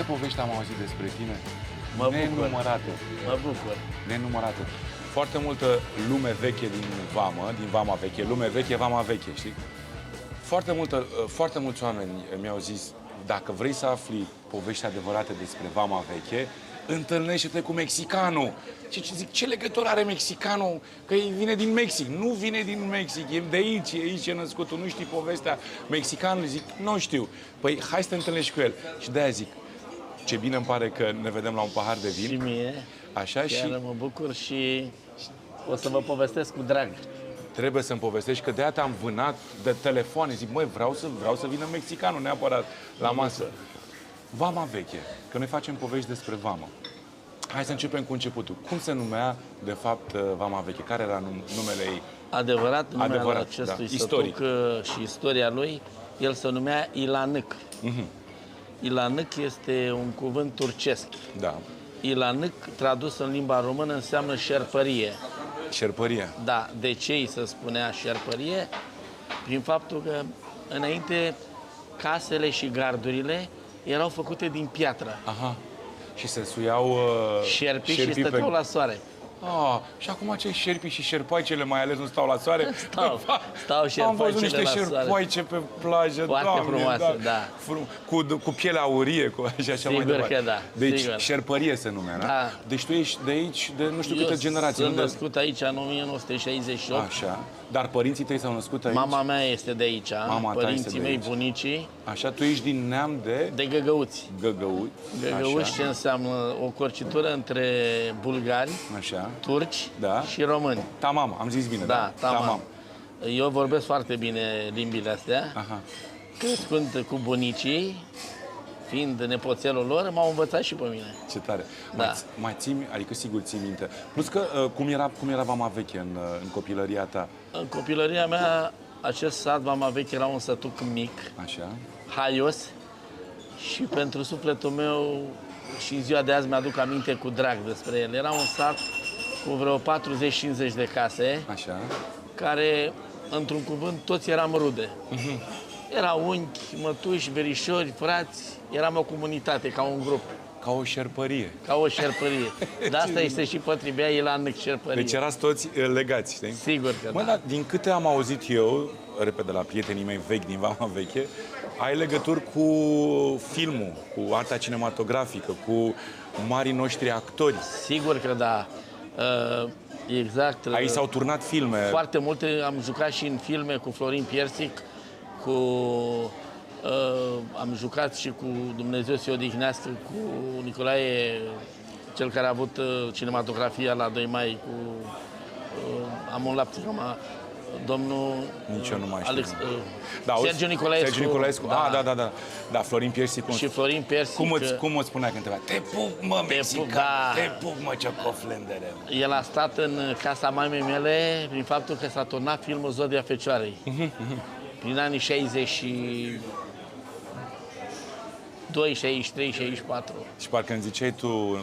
povești am auzit despre tine? Mă bucur. Nenumărate. Mă bucur. Nenumărate. Foarte multă lume veche din vamă, din vama veche, lume veche, vama veche, știi? Foarte mulți oameni mi-au zis, dacă vrei să afli povești adevărate despre vama veche, întâlnește-te cu mexicanul. Și zic, ce legătură are mexicanul? Că el vine din Mexic. Nu vine din Mexic, e de aici e născut. Tu nu știi povestea mexicanului? Zic, nu știu. Păi, hai să te întâlnești cu el. Și de-aia zic, ce bine îmi pare că ne vedem la un pahar de vin. Și mie. Așa, chiar și mă bucur și o să vă povestesc cu drag. trebuie să-mi povestești că de-aia te-am vânat de telefoane. Zic, măi, vreau să vină mexicanul neapărat la masă. Vama veche, că noi facem povești despre vamă. Hai să începem cu începutul. Cum se numea, de fapt, vama veche? Care era numele ei? Adevărat, numele acestui da. sătuc Istoric. și istoria lui, el se numea Ilanâc. Ilanâc este un cuvânt turcesc. Da. Ilanâc, tradus în limba română, înseamnă șerpărie. Șerpărie. Da, de ce îi se spunea șerpărie? Prin faptul că înainte casele și gardurile erau făcute din piatră. Aha. Și se suiau Șerpii și stăteau la soare. Și acum acei șerpi și șerpoaicele mai ales nu stau la soare? Stau Am văzut șerpoaicele niște la soare. șerpoaice pe plajă, Foarte Doamne, frumoase, da. Cu piele aurie și așa mai Sigur departe. că da, Deci sigur. șerpărie se numea, Da. Deci tu ești de aici, de nu știu câte generații. Sunt nu? născut aici în 1968. Așa. Dar părinții tăi s-au născut aici? Mama mea este de aici, Mama ta este părinții de mei, aici. bunicii, Așa, tu ești din neam de Găgăuți. Găgăuți. Găgăuți, ce înseamnă o corcitură între bulgari, Așa. turci Da. și români. Tamam, am zis bine, Da, tamam. Eu vorbesc foarte bine limbile astea. Aha. Crescând cu bunicii, fiind nepoțelul lor, m-au învățat și pe mine. Ce tare. Da. Mai ții, adică sigur ții minte. Plus că cum era vama veche în copilăria ta? În copilăria mea, acest sat, Vama Veche, era un sătuc mic, Așa. haios, și pentru sufletul meu și în ziua de azi mi-aduc aminte cu drag despre el. Era un sat cu vreo 40-50 de case, Așa. care, într-un cuvânt, toți eram rude. Erau unchi, mătuși, verișori, frați, eram o comunitate, ca un grup, Ca o șerpărie. ca o șerpărie. De asta este și pătribea Ilanâc șerpărie. Deci erați toți legați, știi? Sigur că Mă, da. dar din câte am auzit eu, repede la prietenii mei vechi din vama veche, ai legături cu filmul, cu arta cinematografică, cu marii noștri actori. Sigur că da. Exact. Aici s-au turnat filme. Foarte multe. Am jucat și în filme cu Florin Piersic, am jucat și cu Dumnezeu să-i odihnească, cu Nicolae, cel care a avut cinematografia la 2 mai, cu am un lapte, domnul Nici eu nu mai știu. Da, Sergiu Nicolaescu. Sergiu Nicolaescu. Da. Da, Florin Piersic. Și Florin Piersic. Cum îți spunea când te te pup, mă, mexican, da. te pup, mă, ciocoflendere. El a stat în casa mamei mele prin faptul că s-a turnat filmul Zodia Fecioarei. Prin anii 62, 63, 64. Și parcă îmi ziceai tu,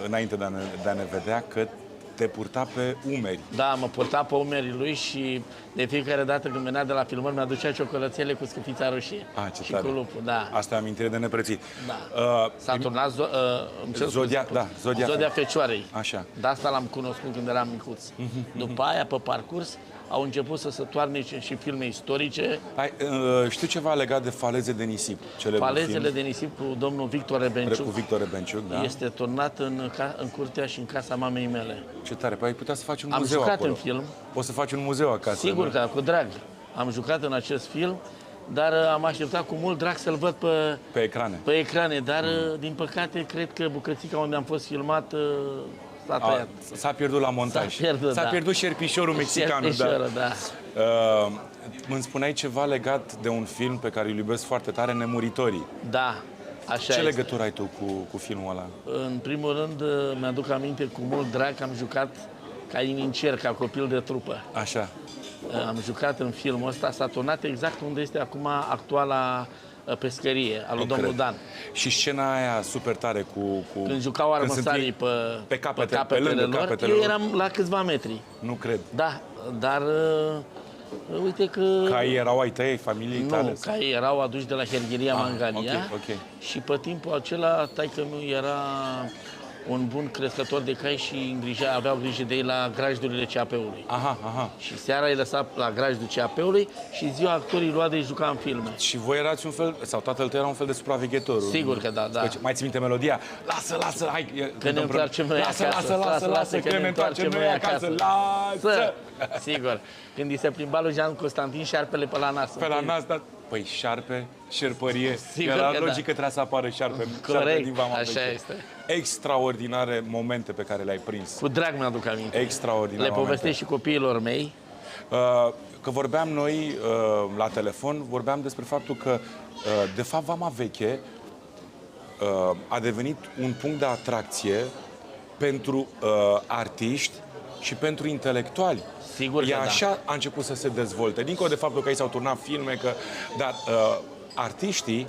înainte de a ne vedea, că te purta pe umeri. Da, mă purta pe umerii lui și de fiecare dată când venea de la filmări mi-aducea ciocolățele cu scufița roșie. Ce și tare. cu lupul, da. Asta e amintire de neprețit. Da. S-a turnat Zodia Fecioarei. Așa. De asta l-am cunoscut când eram micuț. După aia, pe parcurs, au început să se toarne și filme istorice. Știu ceva legat de Faleze de nisip. Falezele de nisip cu domnul Victor Rebenciuc. Cu Victor Rebenciuc, da. Este turnat în curtea și în casa mamei mele. Ce tare, păi ai putea să faci un Am muzeu jucat acolo. în film. Poți să faci un muzeu acasă. Sigur că, cu drag. Am jucat în acest film, dar am așteptat cu mult drag să-l văd pe ecrane. Dar, din păcate, cred că bucățica unde am fost filmat s-a tăiat. S-a pierdut la montaj. S-a pierdut șerpișorul mexicanul. Da. Îmi spuneai ceva legat de un film pe care îl iubesc foarte tare, Nemuritorii. Da, așa Ce legătură ai tu cu filmul ăla? În primul rând, mi-aduc aminte cu mult drag că am jucat ca inițier, ca copil de trupă. Așa. Am jucat în filmul ăsta, s-a turnat exact unde este acum actuala pescărie, al lui domnul Dan. Și scena aia super tare cu când jucau armăsarii pe capetele lor, eu eram la câțiva metri. Nu cred. Da, dar Uite că... Caii erau ai tăi, ai familiei tale? Nu, caii erau aduși de la Hergheria Mangalia. ok. Și pe timpul acela, taică-miu era un bun crescător de cai și aveau grijă de ei la grajdurile CAP-ului. Aha. Și seara îi lăsa la grajdul CAP-ului și ziua actorii lua de juca în filme. Și voi erați un fel, sau tatăl tău era un fel de supraveghetor? Sigur că da. Mai ții minte melodia? Lasă, hai! Că ne întoarcem noi acasă. Lasă, că ne întoarcem noi acasă. Lasă! Sigur. Când îi se plimba lui Jean Constantin șarpele pe la nas. Pe la nas, dar... Păi șarpe, șerpărie, Sigur era că logic da. că trebuia să apară șarpe. Corect, din Vama așa Veche. este. Extraordinare momente pe care le-ai prins. Cu drag mi-aduc aminte. Extraordinare Le povestesc și copiilor mei. Că vorbeam noi la telefon, vorbeam despre faptul că, de fapt, Vama Veche a devenit un punct de atracție pentru artiști și pentru intelectuali. Sigur că așa a început să se dezvolte. Dincolo de faptul că aici s-au turnat filme, dar artiștii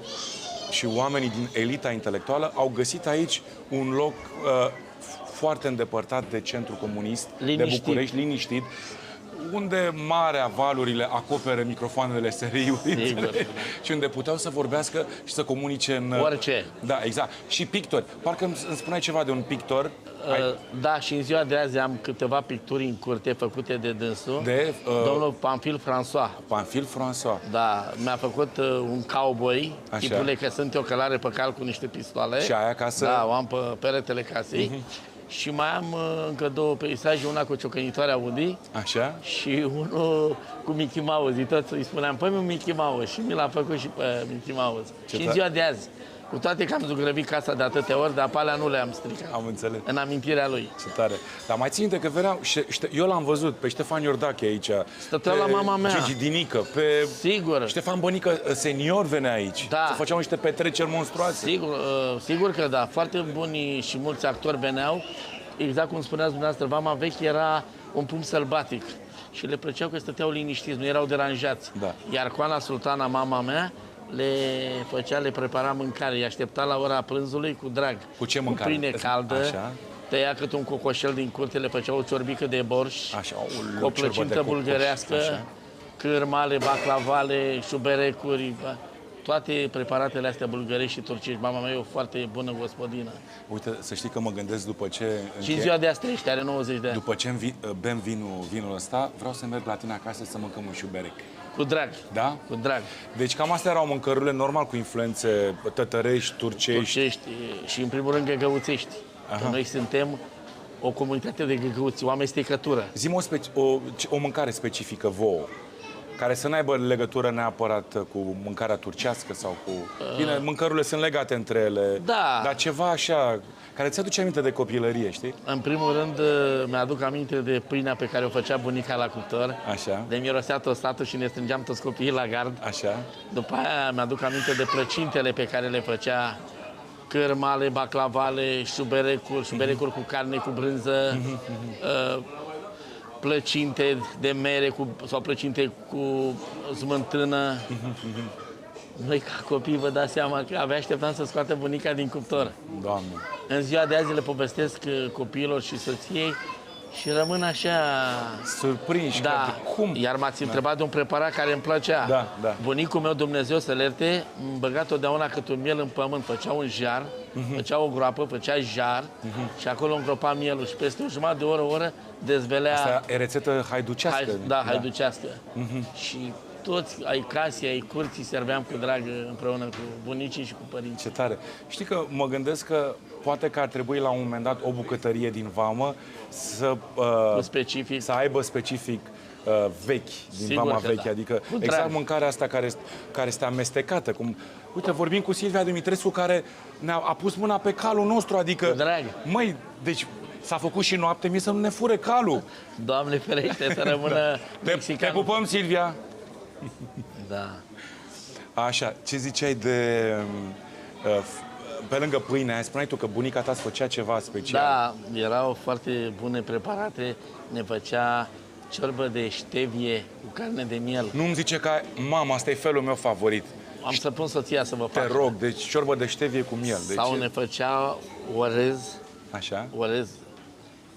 și oamenii din elita intelectuală au găsit aici un loc foarte îndepărtat de centrul comunist, de București, liniștit, unde marea valurile acoperă microfoanele SRI-ului și unde puteau să vorbească și să comunice în... Orice. Da, exact. Și pictori. Parcă îmi spuneai ceva de un pictor. Da, și în ziua de azi am câteva picturi în curte făcute de dânsul. De domnul Pamphile François. Pamphile François. Da, mi-a făcut un cowboy, tipule că sunt eu călare pe cal cu niște pistoale. Și aia casă? Da, o am pe peretele casei. Și mai am încă două peisaje, una cu ciocănitoarea Woody. Așa? Și unul cu Mickey Mouse. Toți îi spuneam, păi Mickey Mouse. Și mi l-a făcut și pe Mickey Mouse. Și în ziua de azi, cu toate că am zugrăvit casa de atâtea ori, dar pe alea nu le-am stricat. Am înțeles. În amintirea lui. Ce tare. Dar mai țin minte că veneau, eu l-am văzut pe Ștefan Iordache aici. Stăteau la mama mea. Gigi Dinică, pe Sigur. Ștefan Bănică senior venea aici. Da. Să făceau niște petreceri monstruoase. Sigur că da. Foarte buni și mulți actori veneau. Exact cum spuneați dumneavoastră, Vama Veche era un punct sălbatic și le plăceau că stăteau liniștiți, nu erau deranjați. Da. Iar Coana Sultana, mama mea, le prepara mâncare, îi aștepta la ora prânzului cu drag. Cu ce mâncare? Cu pâine caldă, așa. tăia cât un cocoșel din curte, le făcea o ciorbică de borș, așa, o plăcintă bulgărească, cârmale, baclavale, șuberecuri, toate preparatele astea bulgărești și turcești. Mama mea e o foarte bună gospodină. Uite, să știi că mă gândesc după ce... Și în ziua de astăzi, are 90 de ani. După ce bem vinul ăsta, vreau să merg la tine acasă să mâncăm un șuberec. Cu drag. Da? Cu drag. Deci cam astea erau mâncărurile, normal, cu influențe tătărești, turcești. Și în primul rând găgăuțești. Că noi suntem o comunitate de găgăuți, o amestecătură. Zi-mi o mâncare specifică vouă, care să n-aibă legătură neapărat cu mâncarea turcească sau cu... Bine, mâncărurile sunt legate între ele, da. Dar ceva așa, care ți-aduce aminte de copilărie, știi? În primul rând, mi-aduc aminte de pâinea pe care o făcea bunica la cuptor. Așa. De mirosea tostatul și ne strângeam toți copiii la gard. Așa. După aia mi-aduc aminte de plăcintele pe care le făcea, cârmale, baclavale, șuberecuri cu carne, cu brânză, plăcinte de mere sau plăcinte cu smântână. Noi, ca copii, vă dați seama că abia așteptam să scoată bunica din cuptor. Doamne! În ziua de azi le povestesc copiilor și soției și rămân așa... Surprinși. Da. Cum? Iar m-ați întrebat de un preparat care îmi plăcea. Da. Bunicul meu, Dumnezeu să-l ierte, îmi băga totdeauna cât un miel în pământ. Făcea un jar, făcea o groapă, făcea jar și acolo îngropa mielul. Și peste o jumătate de oră dezvelea... Asta e rețetă haiducească. Haiducească. Și toți ai casei, ai curții, serveam cu drag împreună cu bunicii și cu părinții. Ce tare! Știi că mă gândesc că poate că ar trebui la un moment dat o bucătărie din Vamă să aibă specific vechi, din Sigur Vama că Veche, da. adică Cu exact drag. mâncarea asta care este amestecată. Uite, vorbim cu Silvia Dumitrescu care a pus mâna pe calul nostru, adică... Cu drag. Măi, deci s-a făcut și noapte, mie să nu ne fure calul. Doamne ferește, să rămână Te pupăm, Silvia! Da. Așa, ce ziceai de... pe lângă pâine, spuneai tu că bunica ta îți făcea ceva special. Da, erau foarte bune preparate. Ne făcea ciorbă de ștevie cu carne de miel. Nu-mi zice că, mama, asta e felul meu favorit. Am să pun soția să vă fac. Te rog, deci ciorbă de ștevie cu miel. Deci... Sau ne făcea orez. Așa? Orez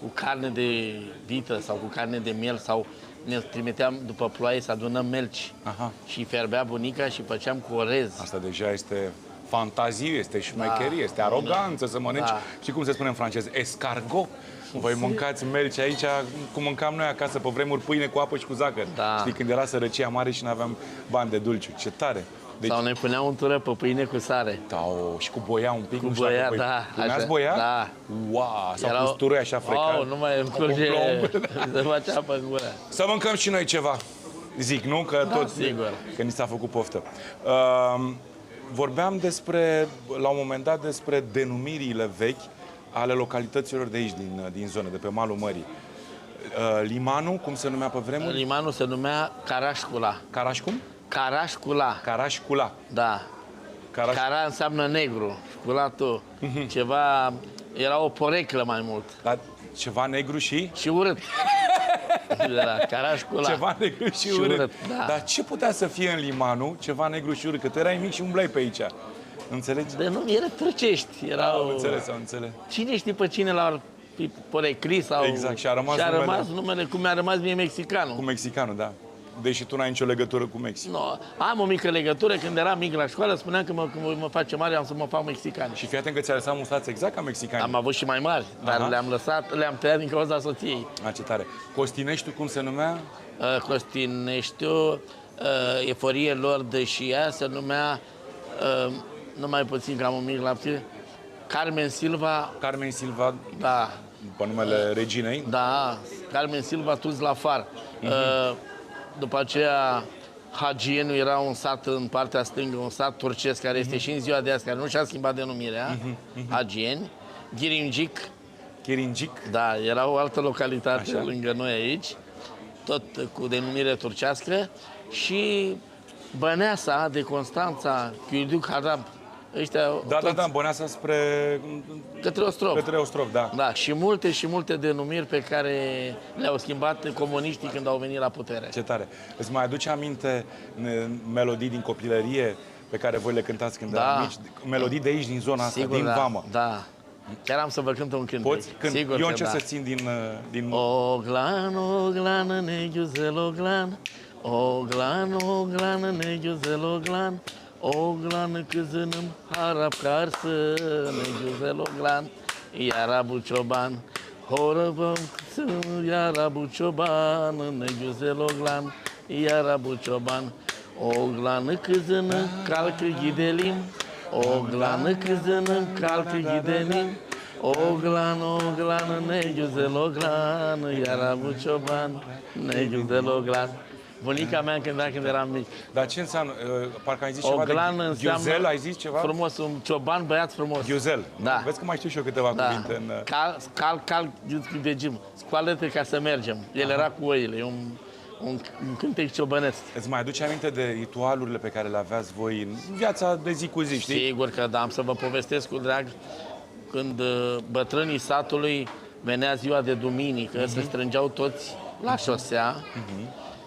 cu carne de vită sau cu carne de miel sau ne trimiteam după ploaie să adunăm melci. Aha. Și fierbea bunica și făceam cu orez. Asta deja este fantazie, este șmecherie, este aroganță să mănânci. Da. Și cum se spune în franceză? Escargot. Voi mâncați melci aici, cum mâncam noi acasă pe vremuri, pâine cu apă și cu zahăr. Da. Știi, când era sărăcia mare și nu aveam bani de dulciuri. Ce tare! Deci, Sau ne puneau în tură pe pâine cu sare. și cu boia un pic. Cu nu știu dacă boia, voi da, puneați așa, boia? da. Wow, sau Erau- cu usturoi așa frecat. Nu mai îmi cu curge, plomb. se face apă în gură. Să mâncăm și noi ceva. Zic, nu? Că tot, sigur. că ni s-a făcut poftă. Vorbeam la un moment dat despre denumirile vechi ale localităților de aici, din zonă, de pe malul mării. Limanul, cum se numea pe vremuri? Limanul se numea Carașcula. Caraș cum? Carașcula, Carașcula. da. Caraș... Cara înseamnă negru, șculatul. Ceva, era o poreclă mai mult. Dar ceva negru și? Și urât. Era Carașcula. Ceva negru și urât. urât, da. Dar ce putea să fie în Limanul ceva negru și urât? Că tu erai mic și umblai pe aici. Înțelegi? Denumire turcești. Erau... Am înțeles, am înțeles. Cine știe pe cine l-au poreclit sau... Exact, și a rămas numele, cum mi-a rămas mie mexicanul. Cu mexicanul, da. Deși tu n-ai nicio legătură cu Mexic. No, am o mică legătură. Când eram mic la școală, spuneam că când mă face mare, am să mă fac mexican. Și fii atent că ți-a lăsat mustață exact ca mexicani. Am avut și mai mari, dar Aha. le-am tăiat din cauza soției. Ce tare. Costineștiul cum se numea? Costineștiu, eforie lor de și ea se numea, numai puțin că am un mic lapte, Carmen Silva, Carmen Silva, da, după numele reginei. da, Carmen Silva Tuzlafar. După aceea, Hagienu era un sat în partea stângă, un sat turcesc care este și în ziua de azi, care nu și-a schimbat denumirea, Hagieni. Ghiringic, Chiringic. da, era o altă localitate Așa. lângă noi aici, tot cu denumire turcească, și Băneasa de Constanța, Chiuduc Harab, ăștia Da, Băneasa spre... către Ostrov. Către Ostrov, da. Da, și multe denumiri pe care le-au schimbat comuniștii când au venit la putere. Ce tare. Îți mai aduce aminte melodii din copilărie pe care voi le cântați când eram mici? Melodii de aici, din zona asta, Sigur, din da, Vamă. Da. Chiar am să vă cânt un cântec. Poți? Când Sigur eu că încerc da. să țin din... Oglan, neghiuzel oglan, oglan, neghiuzel oglan, oglan kızınım harap karsı, neghiuzel oglan, iara bu çoban, horabam kızım, iara bu çoban, neghiuzel oglan, iara bu çoban, oglanı kızını kalkı gidelim, oglanı kızını kalkı gidelim. Oglan, ne güzel oglan, iar bu cioban, ne güzel oglan. Bunica mea când eram mic. Dar ce înseamnă? Parcă ai zis ceva Oglan de înseamnă ghiuzel, ai zis ceva? frumos, un cioban, băiat frumos. Ghiuzel. Da. Vezi că mai știu și eu câteva Da. cuvinte în... Cal, gim. Scoală-te ca să mergem. El era cu oile, e un cântec ciobănesc. Îți mai aduce aminte de ritualurile pe care le aveați voi în viața de zi cu zi, știi? Sigur că da, am să vă povestesc cu drag. Când bătrânii satului venea ziua de duminică, se strângeau toți la șosea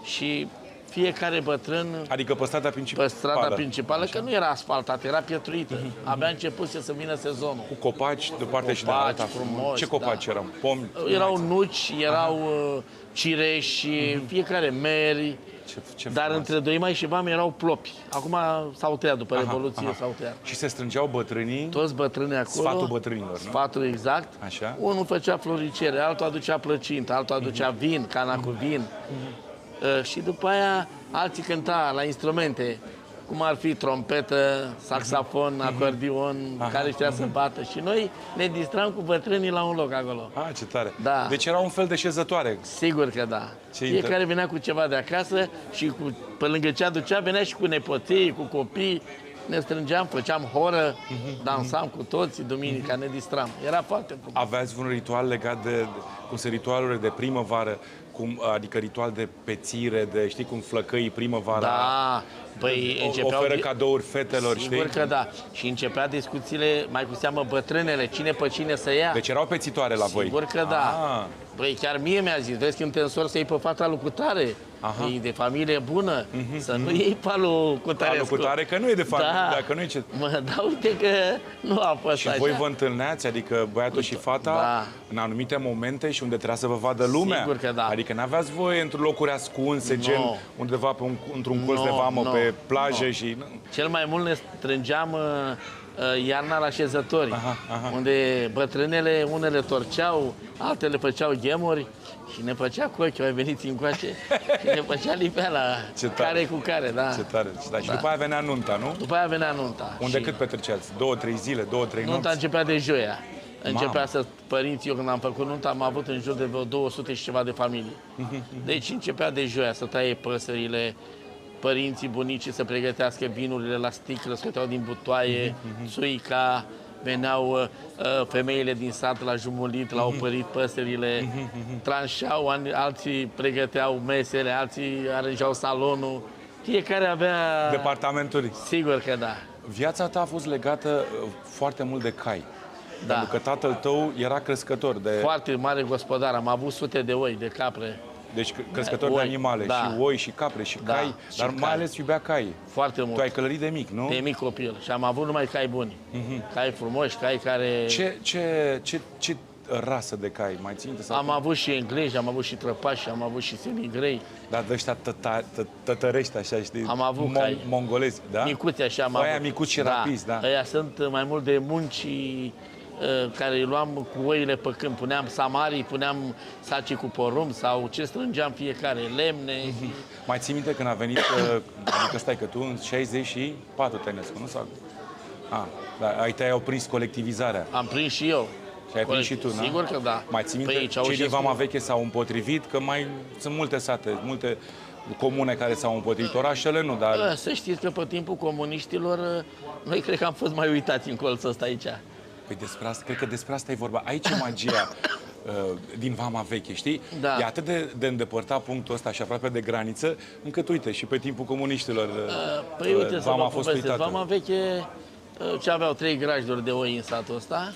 și fiecare bătrân Adică pe strada principală. pe strada principală, că nu era asfaltată, era pietruită. Abia începuse să vină sezonul. Cu copaci de parte și de Copaci alta. frumoși, Ce copaci da. erau? Pomi? Erau nuci, erau cireși, fiecare meri, Ce dar frumos. între 2 mai și Vamă erau plopi. Acum s-au tăiat, după Revoluție s-au tăiat. Și se strângeau bătrânii, Toți bătrânii acolo. sfatul bătrânilor, nu? Sfatul exact. Așa. Unul făcea floricere, altul aducea plăcintă, altul aducea vin, cana cu vin. Și după aia alții cânta la instrumente, cum ar fi trompetă, saxafon, acordion, care știa să bată. Și noi ne distram cu bătrânii la un loc acolo. Ce tare. Da. Deci era un fel de șezătoare. Sigur că da. Ce Fiecare venea cu ceva de acasă și pe lângă ce aducea, venea și cu nepoții, cu copii. Ne strângeam, făceam horă, dansam cu toții, duminica, ne distram. Era foarte frumos. Aveați vreun ritual legat de cum se ritualurile de primăvară, adică ritual de pețire, de știi cum flăcăii primăvara? Da, păi începeau... Oferă cadouri fetelor, Sigur știi? că da. Și începea discuțiile, mai cu seamă bătrânele, cine pe cine să ia. Deci erau pețitoare la voi? Sigur că da. Păi chiar mie mi-a zis, vezi când te însori să iei pe fata lucrutare. e de familie bună, să nu iei palul cu Tarescu. Că nu e de familie, Da. dacă nu e ce... Dar uite că nu a fost Și așa. voi vă întâlneați, adică băiatul și fata, Da. în anumite momente și unde trebuia să vă vadă lumea? Sigur că da. Adică n-aveați voie într-un locuri ascunse, gen undeva într-un colț de vamă, pe plajă și... Cel mai mult ne strângeam iarna la șezători, unde bătrânele, unele torceau, altele făceau ghemuri și ne făcea cu ochii, mai veniți încoace, și ne făcea lipeala, care cu care, da. Ce tare, ce tare. Și după aia venea nunta, nu? După aia venea nunta. Unde și cât petreceați? 2-3 zile, 2-3 nopți? nunta începea de joia. Începea să, părinții, eu când am făcut nunta, am avut în jur de vreo 200 și ceva de familii. Deci începea de joia să taie păsările, părinții, bunicii să pregătească vinurile la sticlă, scoteau din butoaie, țuica, veneau femeile din sat la jumulit, la opărit păsările, tranșau, alții pregăteau mesele, alții aranjau salonul, fiecare avea... Departamenturi. Sigur că da. Viața ta a fost legată foarte mult de cai. Da. Pentru că tatăl tău era crescător de... Foarte mare gospodar, am avut sute de oi, de capre. Deci crescător de Oi, animale, da. și oi, și capre, și Da, cai, și dar cai. mai ales iubea cai. Foarte mult. Tu ai călărit de mic, nu? De mic copil. Și am avut numai cai buni. Cai frumoși, cai care... Ce rasă de cai mai ținte? Sau... Am avut și englezi, am avut și trăpași, am avut și semigrei. Dar de ăștia tătărești, așa, știi? Am avut cai. Mongolezi, da? Micuți așa am Aia avut. micuți și rapizi, da. Aia sunt mai mult de munci care îi luam cu oile pe câmp. Puneam samarii, puneam saci cu porumb sau ce strângeam fiecare, lemne. Mai ții minte când a venit, adică stai că tu în 64 te-ai născut, nu? Sau... da, ai tăi au prins colectivizarea. Am prins și eu. Și ai prins și tu, da? Sigur că da. Mai ții minte, Păi, cei din Vama Veche s-au împotrivit, că mai sunt multe sate, multe comune care s-au împotrivit, orașele nu, dar... Să știți că pe timpul comuniștilor, noi cred că am fost mai uitați în colțul ăsta aici. Păi despre asta, cred că despre asta e vorba. Aici e magia din Vama Veche, știi? Da. E atât de îndepărtat punctul ăsta și aproape de graniță, încât, uite, și pe timpul comuniștilor Păi uite, Vama a fost uitată. Vama Veche, ce aveau 3 grajduri de oi în satul ăsta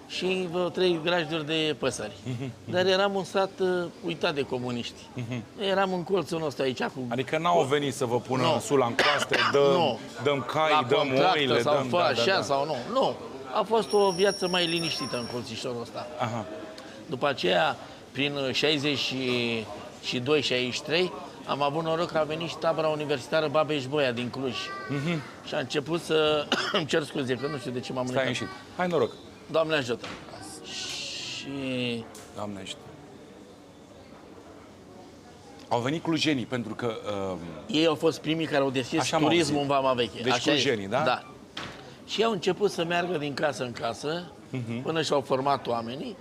și vreo 3 grajduri de păsări. Dar eram un sat uitat de comuniști. Eram în colțul nostru aici cu... Adică n-au venit să vă pună Nu. în sula în coaste, dăm cai, la dăm contractă oile, sau dăm... fă așa sau nu. Nu. A fost o viață mai liniștită în colțișorul ăsta. Aha. După aceea, prin 62-63, am avut noroc că a venit și tabăra universitară Babeș-Bolyai din Cluj. Și a început să... Îmi cer scuze, că nu știu de ce m-am Stai înecat. ieșit. Hai noroc. Doamne ajută. Și... Doamne ajută. Au venit clujenii, pentru că... Ei au fost primii care au deschis Așa am turismul auzit. în Vama Veche. Deci Așa clujenii, da? Da. Și au început să meargă din casă în casă, până și-au format oamenii.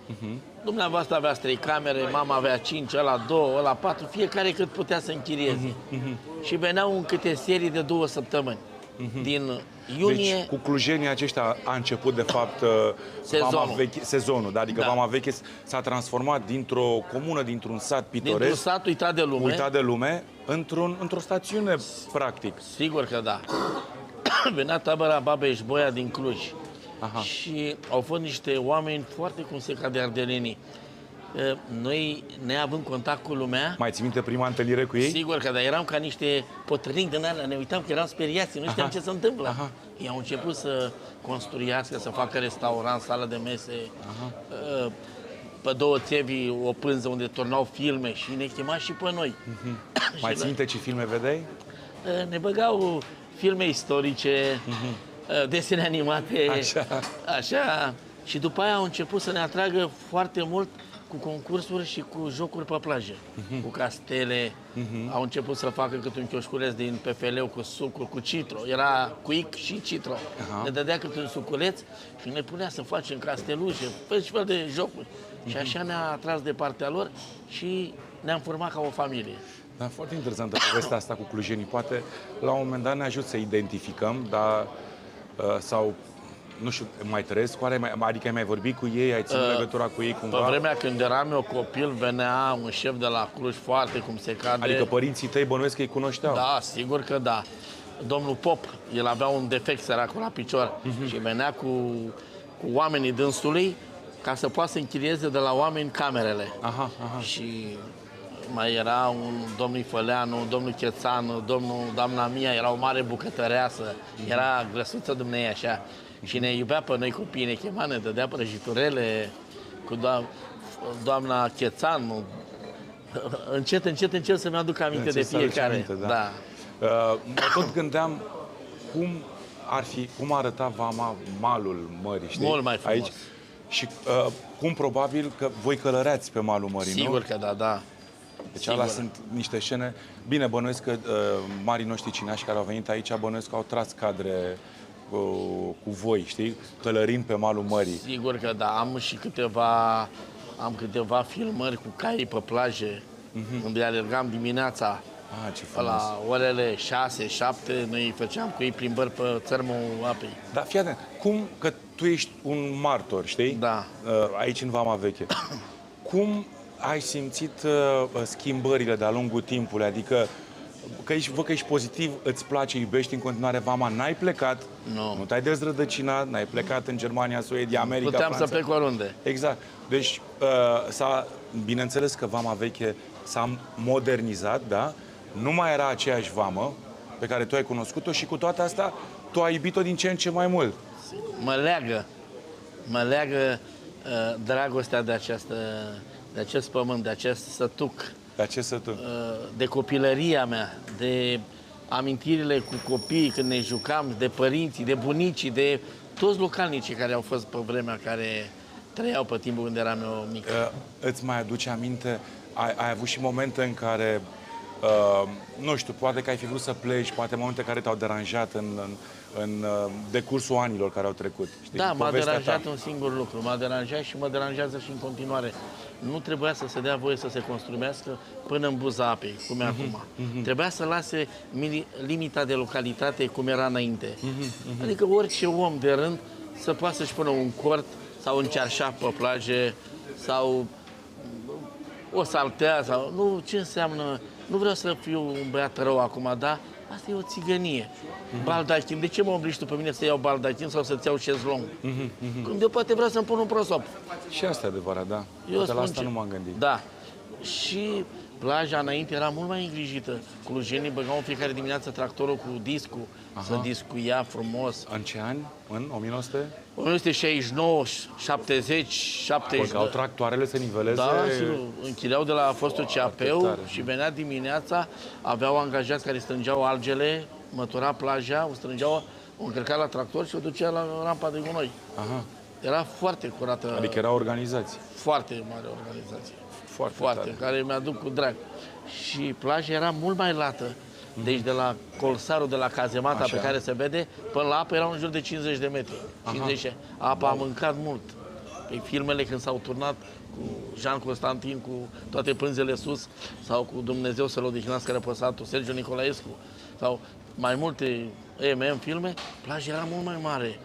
Dumneavoastră aveați 3 camere, mama avea 5, ăla 2, ăla 4, fiecare cât putea să închirieze. Și veneau în câte serii de 2 săptămăni. Din iunie... Deci cu clujenii aceștia a început, de fapt, Sezonul. Vama Veche, sezonul, da? Adică Da. Vama Veche s-a transformat dintr-o comună, dintr-un sat Dintr-un pitoresc, sat uitat de lume. uitat de lume, într-o stațiune, practic. Sigur că da. Venea tabăra Babeș-Bolyai din Cluj. Și au fost niște oameni foarte cum se cade ardelenii. Noi, neavând contact cu lumea, Mai ții minte prima întâlnire cu ei? sigur că da, eram ca niște potrâni din alea, ne uitam că eram speriați, nu știam ce se întâmplă. Ei au început să construiască, să facă restaurant, sală de mese, pe 2 țevi o pânză unde turnau filme și ne chema și pe noi. Mai ții minte ce filme vedeai? Ne băgau filme istorice, desene animate, așa. Și după aia au început să ne atragă foarte mult cu concursuri și cu jocuri pe plajă, cu castele. Au început să facă câte un chioșculeț din PFL cu sucuri, cu citro. Era cuic și citro. Ne dădea câte un suculeț și ne punea să facem castelușe, fel și fel de jocuri. Și așa ne-a atras de partea lor și ne-am format ca o familie. Da, foarte interesantă povestea asta cu clujenii. Poate la un moment dat ne ajut să identificăm, dar sau nu știu, mai trăiesc? Adică ai mai vorbit cu ei, ai ținut legătura cu ei cumva? Pe vremea când eram eu copil, venea un șef de la Cluj foarte cum se cade. Adică părinții tăi bănuiesc că îi cunoșteau? Da, sigur că da. Domnul Pop, el avea un defect săracul la picior și venea cu oamenii dânsului ca să poată să închirieze de la oameni camerele. Și mai era un domnul Făleanu, domnul Chețanu, doamna Mia, era o mare bucătăreasă, era grăsuță dumnei așa. Și ne iubea pe noi copiii, ne chema, ne dădea prăjiturele cu doamna Chețanu. Încet să-mi aduc aminte de fiecare. Aminte, da. Mă tot gândeam cum arăta malul mării, știi? Mult mai frumos. Aici. Și cum probabil că voi călăreați pe malul mării, Sigur nu? că da, da. Deci alea sunt niște scene. Bine, bănuiesc că marii noștri cineași care au venit aici, bănuiesc că au tras cadre cu voi, știi? Călărind pe malul mării. Sigur că da. Am câteva filmări cu caii pe plaje, unde alergam dimineața. Ce frumos. La orele 6, 7, noi făceam cu ei plimbări pe țărmul apei. Da, fii atent, că tu ești un martor, știi? Da. Aici în Vama Veche. Cum ai simțit schimbările de-a lungul timpului? Adică, văd că ești pozitiv, îți place, iubești în continuare Vama, n-ai plecat, nu te-ai dezrădăcinat, n-ai plecat în Germania, Suedia, America, Puteam Franța. să plec oriunde. Exact. Deci, bineînțeles că Vama Veche s-a modernizat, da? Nu mai era aceeași vamă pe care tu ai cunoscut-o și cu toate astea tu ai iubit-o din ce în ce mai mult. Mă leagă dragostea de acest pământ, de acest sătuc. De acest sătuc. De copilăria mea, de amintirile cu copiii când ne jucam, de părinții, de bunicii, de toți localnicii care au fost pe vremea care trăiau pe timpul când eram eu mic. Îți mai aduce aminte, ai avut și momente în care nu știu, poate că ai fi vrut să pleci, poate momente care te-au deranjat în decursul anilor care au trecut. Știi? Da, m-a deranjat un singur lucru. M-a deranjat și mă deranjează și în continuare. Nu trebuia să se dea voie să se construiască până în buza apei, cum e acum. Trebuia să lase limita de localitate cum era înainte. Adică orice om de rând să poată să-și pună un cort sau un cearșaf pe plaje sau o saltea sau... Nu, ce înseamnă... Nu vreau să fiu un băiat rău acum, dar asta e o țigănie. Baldachin. De ce mă obligi tu pe mine să iau baldachin sau să-ți iau șezlong? Când eu poate vreau să-mi pun un prosop. Și asta e adevărat, da. Poate la asta nu m-am gândit. Da. Și plaja înainte era mult mai îngrijită. Clujenii băgau în fiecare dimineață tractorul cu discul, să discuia frumos. În ce ani? În 1900? 1969, 70, 70. Băgau tractoarele să niveleze... Da, și închileau de la fostul CAP-ul și venea dimineața, aveau angajați care strângeau algele, mătura plaja, o strângeau, o încărca la tractor și o ducea la rampa de gunoi. Era foarte curată. Adică erau organizați. Foarte mare organizație. Foarte, care mi-aduc cu drag. Și plaja era mult mai lată. Deci de la colsarul, de la cazemata pe care se vede, până la apă erau în jur de 50 de metri. 50. Apa a mâncat mult. Pe filmele când s-au turnat cu Jean Constantin, cu toate pânzele sus, sau cu Dumnezeu să-l odihnească răposatul, Sergiu Nicolaescu, sau mai multe filme, plaja era mult mai mare.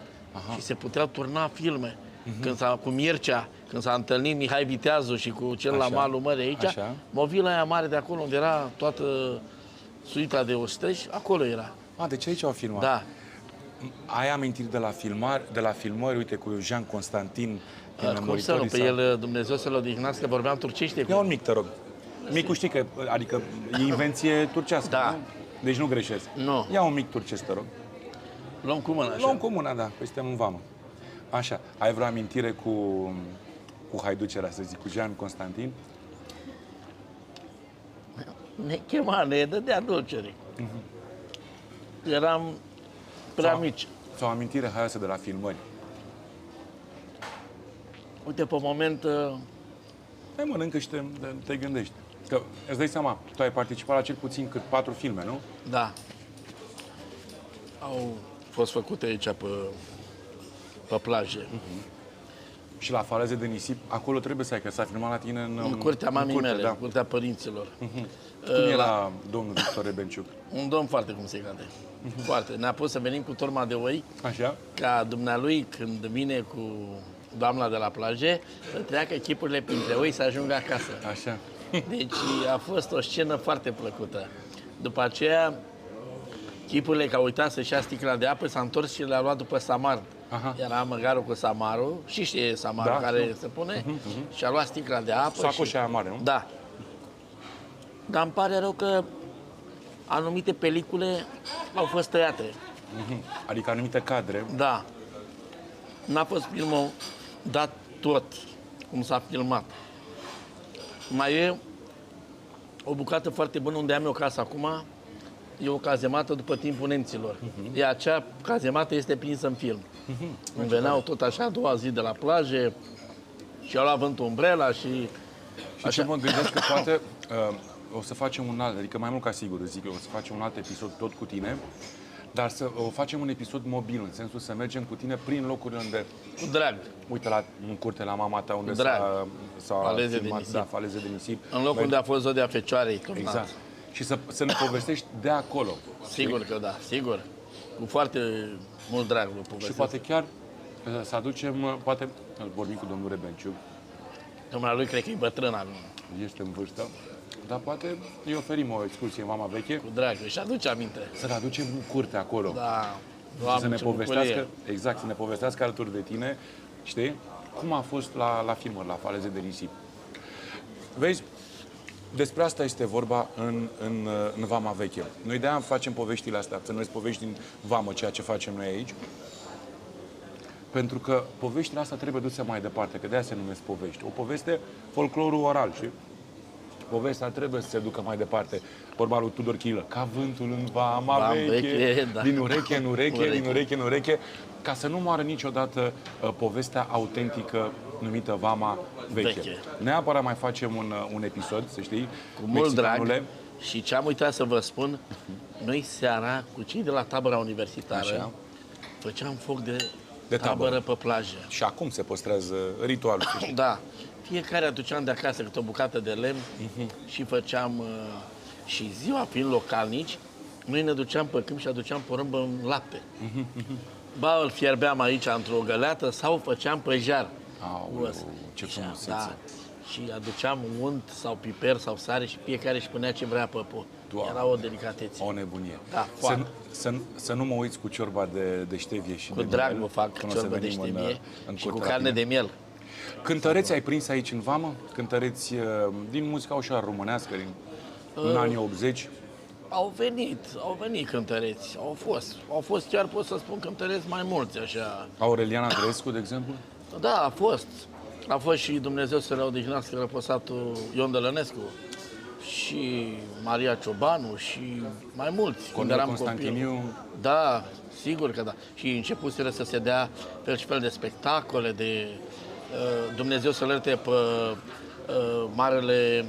Și se puteau turna filme. Cu Mircea, când s-a întâlnit Mihai Viteazu și cu cel la malul mării aici, movila aia mare de acolo, unde era toată suita de osteși, acolo era. Deci aici au filmat. Da. Ai amintiri de la filmări, uite, cu Jean Constantin, cum să nu? Pe el, Dumnezeu să-l odihnească, vorbeam turcește cu... Ia un mic, te rog. Micul știi că, adică, e invenție turcească, da. Nu? Deci nu greșesc. Nu. Ia un mic turcesc, te rog. Luăm cu mâna, așa. Luăm cu mâna, da, păi suntem în vamă. Așa, ai vreo amintire cu haiducerea, să zic, cu Jean Constantin? Ne chema, ne dădea dulcere. Eram prea mici. Sau amintire haioasă de la filmări? Uite, pe moment... Hai, mănâncă și te gândești. Că îți dai seama, tu ai participat la cel puțin cât 4 filme, nu? Da. Au fost făcute aici pe plaje. Și la faleze de nisip, acolo trebuie să ai, că s-a filmat la tine în curtea mamei mele, da. în curtea părinților. Cum era domnul Victor Rebenciuc? Un domn foarte cum se cade. Foarte. Ne-a pus să venim cu turma de oi, Așa? ca dumnealui, când vine cu doamna de la plaje, să treacă chipurile printre oi să ajungă acasă. Așa. Deci a fost o scenă foarte plăcută. După aceea, chipurile, că au uitat să-și ia sticla de apă, s-a întors și le-a luat după samar. Era măgarul cu samarul, și știe samarul care se pune, și a luat sticla de apă. Sacoșa aia mare, nu? Da. Dar îmi pare rău că anumite pelicule au fost tăiate. Adică anumite cadre. Da. N-a fost filmul dat tot cum s-a filmat. Mai e o bucată foarte bună unde am eu casă acum. E o cazemată după timpul nemților. E acea cazemată este prinsă în film. Îmi veneau tot așa a doua zi de la plajă și au luat vântul umbrela și... Și ce mă gândesc că poate o să facem un alt, adică mai mult ca sigur zic eu, o să facem un alt episod tot cu tine, dar să o facem un episod mobil, în sensul să mergem cu tine prin locurile unde... Cu drag. Uite, în curte la mama ta, unde Drag. s-a Faleze de filmat, nisip. da, faleze de nisip. În locul unde a fost Zodia Fecioarei turnat. Exact. Și să ne povestești de acolo. Sigur că da, sigur. Cu foarte mult drag vă Și povestesc. poate chiar să aducem, poate vorbim cu domnul Rebenciu, Domnul lui cred că e bătrân acum. este în vârstă, dar poate îi oferim o excursie în Mama Veche, Cu drag, își aduce aminte. să-l aducem în curte acolo. Da. Și Doamne, să ne ce povestească, bucurie. exact, să ne povestească alături de tine, știi, cum a fost la filmări, la faleze de nisip. Vezi, despre asta este vorba în Vama Veche. Noi de-aia facem poveștile astea, să noi povești din Vamă, ceea ce facem noi aici, pentru că poveștile astea trebuie duse mai departe, că de-aia se numesc povești. O poveste, folclorul oral, și povestea trebuie să se ducă mai departe. Vorba lui Tudor Chirilă, ca vântul în Vama Veche, da. din ureche în ureche, din ureche în ureche, ca să nu moară niciodată povestea autentică numită Vama Veche. Neapărat mai facem un episod, să știi, Cu mult drag. mexicanule. Și ce am uitat să vă spun, noi seara, cu cei de la tabăra universitară, Așa. făceam foc de tabără. tabără pe plajă. Și acum se păstrează ritualul, să știi. Da. Fiecare aduceam de acasă câte o bucată de lemn și făceam... și ziua, fiind localnici, noi ne duceam pe câmp și aduceam porumb în lapte. Ba îl fierbeam aici într-o găleată sau făceam pe jar. Aoleu, ce frumusețe. Da. Și aduceam unt sau piper sau sare și fiecare își punea ce vrea pe pot. Doamne. Era o delicatețe. O nebunie. Da, foarte. Să nu mă uiți cu ciorba de ștevie și Cu de drag miel, vă fac când o să ciorbă de venim ștevie în și cu curte la carne tine. de miel. Cântăreți ai prins aici în Vamă? Cântăreți din muzica ușor românească, în anii 80? Au venit cântăreți, au fost chiar pot să spun cântăreți mai mulți, așa. Aureliana Grescu, de exemplu? Da, a fost. A fost și Dumnezeu să le odihnească răposatul Ion Dălănescu și Maria Ciobanu și mai mulți. Când Cornel eram Constantiniu. copil. Da, sigur că da. Și începuseră să se dea fel și fel de spectacole, de Dumnezeu să-l ierte pe marele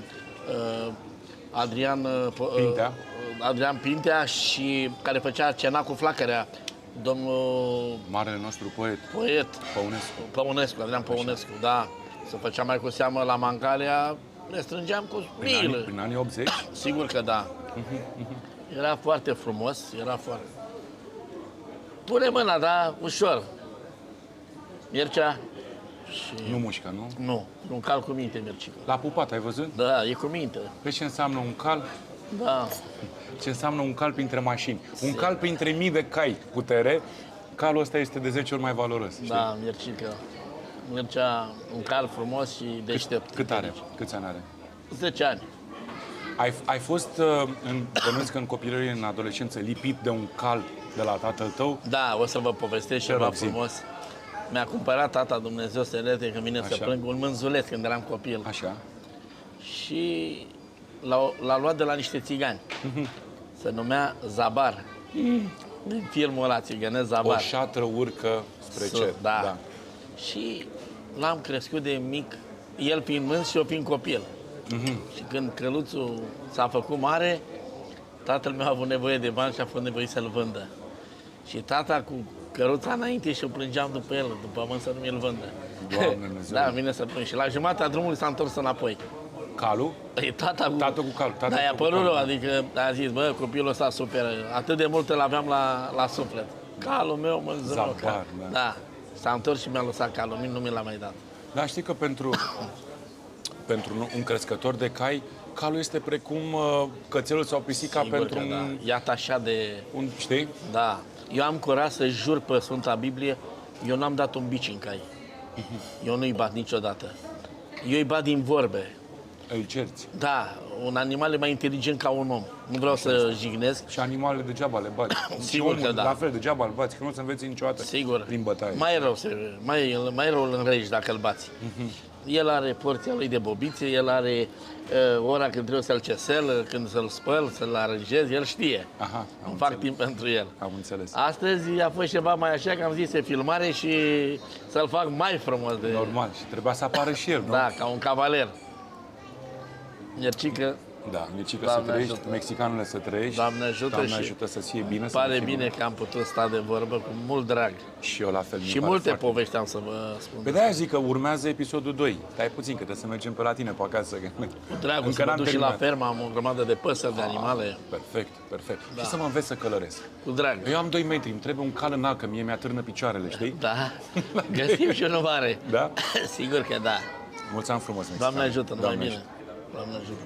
Adrian Pintea. Adrian Pintea și care făcea cena cu flacărea, domnul Marele nostru poet, poet Păunescu. Păunescu, Adrian Păunescu, da. Se făcea mai cu seamă la Mangalia, ne strângeam cu milă. Prin anii 80? Sigur că da. Era foarte frumos, era foarte... Pune mâna, da, ușor. Mircea? Și... Nu mușcă, nu? Nu, un cal cu minte, Mircica. L-a pupat, ai văzut? Da, e cu minte. Pe ce înseamnă un cal? Da. Ce înseamnă un cal printre mașini? Un cal printre mii de cai putere, calul ăsta este de 10 ori mai valoros. Știi? Da, Mircica. Mircea, un cal frumos și deștept. Cât are? Câți ani are? 10 ani. Ai fost, bănuiesc că în copilărie, în adolescență, lipit de un cal de la tatăl tău? Da, o să vă povestesc Te ceva rog, zi. frumos. Mi-a cumpărat tata, Dumnezeu să ierte, când vine să Așa. plâng, un mânzuleț când eram copil. Așa. Și l-a luat de la niște țigani. Se numea Zabar. Din filmul ăla, țigănesc O Zabar. șatră urcă spre cer. Da. Și l-am crescut de mic, el fiind mâns și eu fiind copil. Și când căluțul s-a făcut mare, tatăl meu a avut nevoie de bani și a fost nevoit să-l vândă. Și tata cu căruța înainte și eu plângeam după el, după mânt să nu mi-l vândă. Doamne Dumnezeu. Da, vine să plâng. Și la jumătatea drumului s-a întors înapoi. Calul? E tata cu... Tată cu calul. Tată Da, i-a cu părut calul. rău, adică a zis, bă, copilul ăsta suferă. Atât de mult îl aveam la suflet. Calul meu mă zău. Zabar, da. Da. S-a întors și mi-a lăsat calul, nu mi l-a mai dat. Dar știi că pentru un crescător de cai, calul este precum cățelul sau pisica Sigur pentru că da. un, Iată așa de... știi? Da. Eu am curaj să jur pe Sfânta Biblie, eu n-am dat un bici în cai. Eu nu-i bat niciodată. Eu îi bat din vorbe. îl cerți. Da, un animal e mai inteligent ca un om. Nu vreau să jignesc. Și animalele degeaba le bați. Sigur Și că omul, da. La fel, degeaba îl bați, că nu o să înveți niciodată Sigur. prin bătaie. Mai rău îl înregi dacă îl bați. El are porția lui de bobițe, el are ora când trebuie să-l cesel, când să-l spăl, să-l aranjez, el știe. Aha, am Îmi fac înțeles. timp pentru el. Am înțeles. Astăzi a fost ceva mai așa, că am zis, e filmare și să-l fac mai frumos. Normal. Și trebuia să apară și el, nu? Da, ca un cavaler. Miercică, Da, Mircică să Doamne trăiești, ajută. mexicanule să trăiești. Doamne ajută Doamne și ajută să-ți fie bine. îmi să pare fie bine că am putut sta de vorbă cu mult drag. Și eu la fel. mi-e Și pare multe foarte povești am să vă spun. Pe de-aia zic că urmează episodul 2. Stai puțin, că trebuie să mergem pe la tine pe acasă. Cu dragul, să mă duc și la fermă, am o grămadă de păsări, de animale. Perfect, perfect. Da. Și să mă înveți să călăresc. Cu drag. Eu am 2 metri, îmi trebuie un cal înalt, că mie mi-atârnă picioarele, știi? Da, găsim și unul mare. Da? Sigur că da. Mulți ani frumos, Doamne mexican. ajută, numai Doamne bine. Doamne ajută.